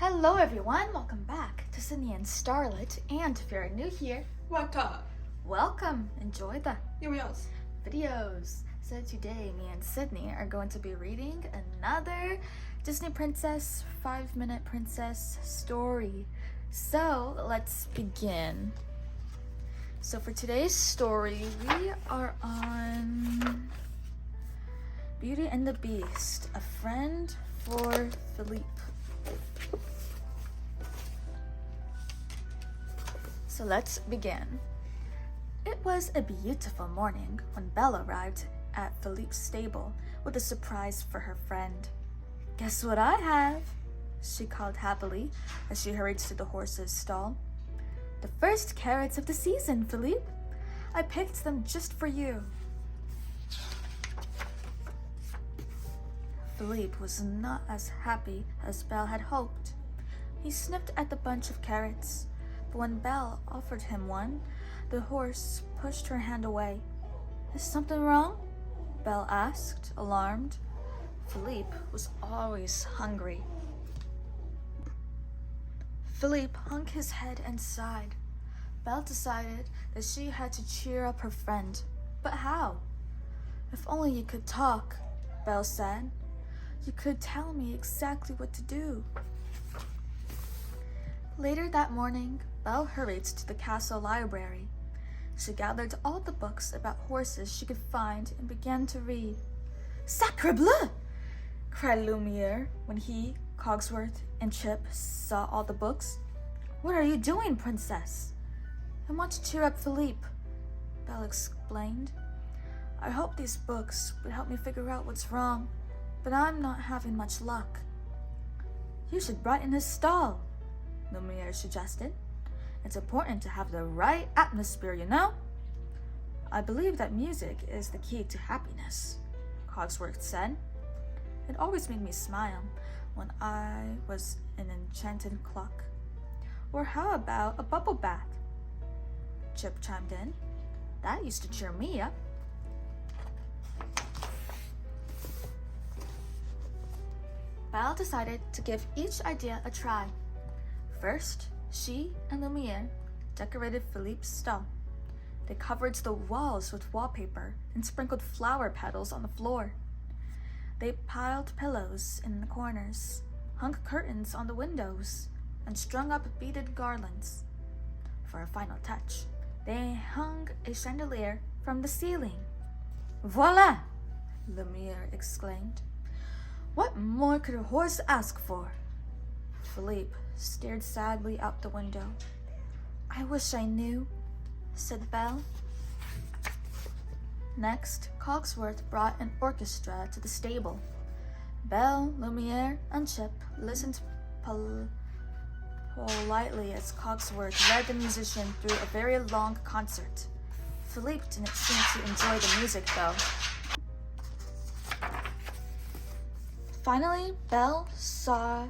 Hello everyone, welcome back to Sydney and Starlet, and if you're new here, welcome, enjoy the videos. So today me and Sydney are going to be reading another Disney Princess 5-minute princess story. So let's begin. So for today's story, we are on Beauty and the Beast, a friend for Philippe. So let's begin. It was a beautiful morning when Belle arrived at Philippe's stable with a surprise for her friend. "Guess what I have?" she called happily as she hurried to the horse's stall. "The first carrots of the season, Philippe. I picked them just for you." Philippe was not as happy as Belle had hoped. He sniffed at the bunch of carrots, but when Belle offered him one, the horse pushed her hand away. "Is something wrong?" Belle asked, alarmed. Philippe was always hungry. Philippe hung his head and sighed. Belle decided that she had to cheer up her friend. But how? "If only you could talk," Belle said. "You could tell me exactly what to do." Later that morning, Belle hurried to the castle library. She gathered all the books about horses she could find and began to read. "Sacre bleu!" cried Lumiere when he, Cogsworth, and Chip saw all the books. "What are you doing, Princess?" "I want to cheer up Philippe," Belle explained. "I hoped these books would help me figure out what's wrong, but I'm not having much luck." "You should brighten his stall," Lumiere suggested. "It's important to have the right atmosphere, you know." "I believe that music is the key to happiness," Cogsworth said. "It always made me smile when I was an enchanted clock." "Or how about a bubble bath?" Chip chimed in. "That used to cheer me up." Belle decided to give each idea a try. First, she and Lumiere decorated Philippe's stall. They covered the walls with wallpaper and sprinkled flower petals on the floor. They piled pillows in the corners, hung curtains on the windows, and strung up beaded garlands. For a final touch, they hung a chandelier from the ceiling. "Voila!" Lumiere exclaimed. "What more could a horse ask for?" Philippe stared sadly out the window. "I wish I knew," said Belle. Next, Cogsworth brought an orchestra to the stable. Belle, Lumiere, and Chip listened politely as Cogsworth led the musician through a very long concert. Philippe didn't seem to enjoy the music, though. Finally, Belle saw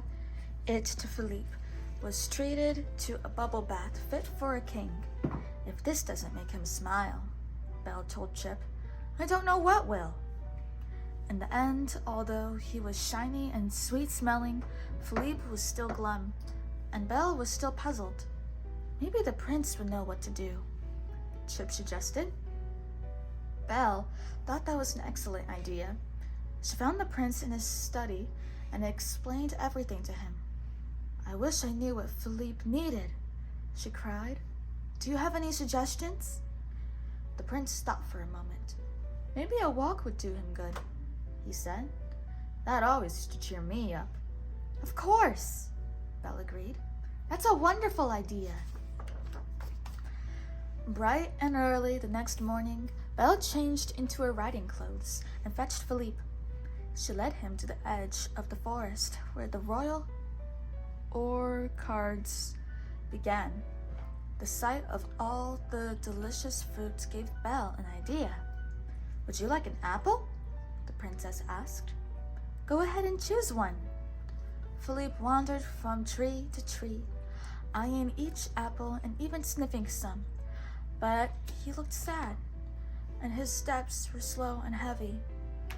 it to Philippe was treated to a bubble bath fit for a king. "If this doesn't make him smile," Belle told Chip, "I don't know what will." In the end, although he was shiny and sweet-smelling, Philippe was still glum, and Belle was still puzzled. "Maybe the prince would know what to do," Chip suggested. Belle thought that was an excellent idea. She found the prince in his study and explained everything to him. "I wish I knew what Philippe needed," she cried. "Do you have any suggestions?" The prince thought for a moment. "Maybe a walk would do him good," he said. "That always used to cheer me up." "Of course," Belle agreed. "That's a wonderful idea." Bright and early the next morning, Belle changed into her riding clothes and fetched Philippe. She led him to the edge of the forest where the royal orchards began. The sight of all the delicious fruits gave Belle an idea. "Would you like an apple?" the princess asked. "Go ahead and choose one." Philippe wandered from tree to tree, eyeing each apple and even sniffing some. But he looked sad, and his steps were slow and heavy.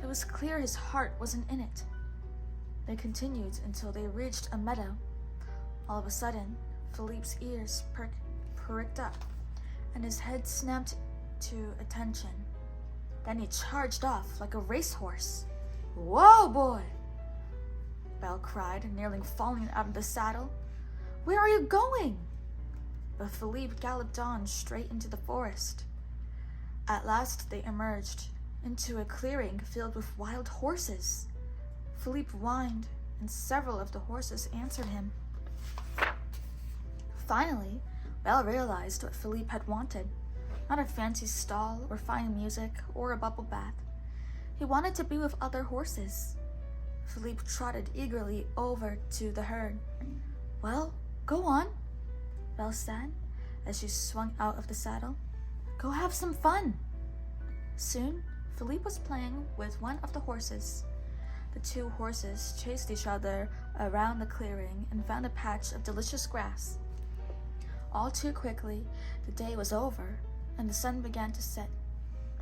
It was clear his heart wasn't in it. They continued until they reached a meadow. All of a sudden, Philippe's ears pricked up, and his head snapped to attention. Then he charged off like a racehorse. "Whoa, boy!" Belle cried, nearly falling out of the saddle. "Where are you going?" But Philippe galloped on straight into the forest. At last they emerged into a clearing filled with wild horses. Philippe whined, and several of the horses answered him. Finally, Belle realized what Philippe had wanted. Not a fancy stall or fine music or a bubble bath. He wanted to be with other horses. Philippe trotted eagerly over to the herd. "Well, go on," Belle said as she swung out of the saddle. "Go have some fun." Soon, Philippe was playing with one of the horses. The two horses chased each other around the clearing and found a patch of delicious grass. All too quickly, the day was over, and the sun began to set.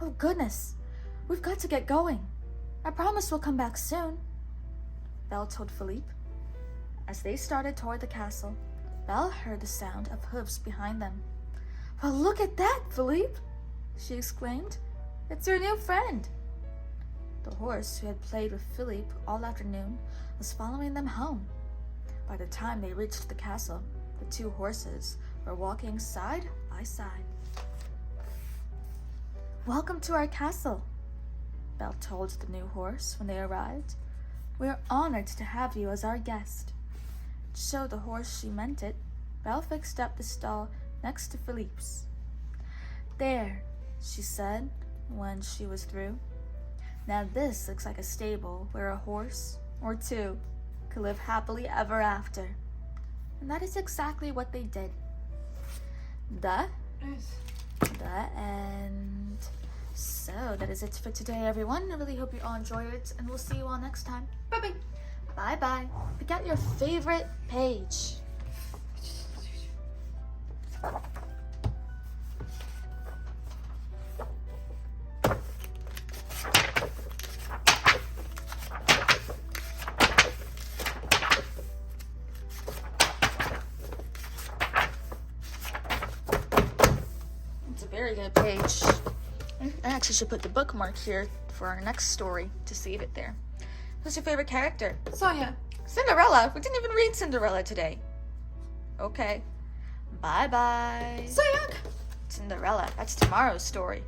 "Oh goodness, we've got to get going. I promise we'll come back soon," Belle told Philippe. As they started toward the castle, Belle heard the sound of hooves behind them. "Well, look at that, Philippe!" she exclaimed. "It's your new friend." The horse who had played with Philippe all afternoon was following them home. By the time they reached the castle, the two horses were walking side by side. "Welcome to our castle," Belle told the new horse when they arrived. "We are honored to have you as our guest." To show the horse she meant it, Belle fixed up the stall next to Philippe's. "There," she said when she was through. "Now this looks like a stable where a horse, or two, could live happily ever after." And that is exactly what they did. The end. So that is it for today, everyone. I really hope you all enjoyed it, and we'll see you all next time. Bye-bye. Bye-bye. Pick out your favorite page. It's a very good page. I actually should put the bookmark here for our next story to save it there. Who's your favorite character? Sonia. Cinderella. We didn't even read Cinderella today. Okay. Bye-bye. Sayang. Cinderella. That's tomorrow's story.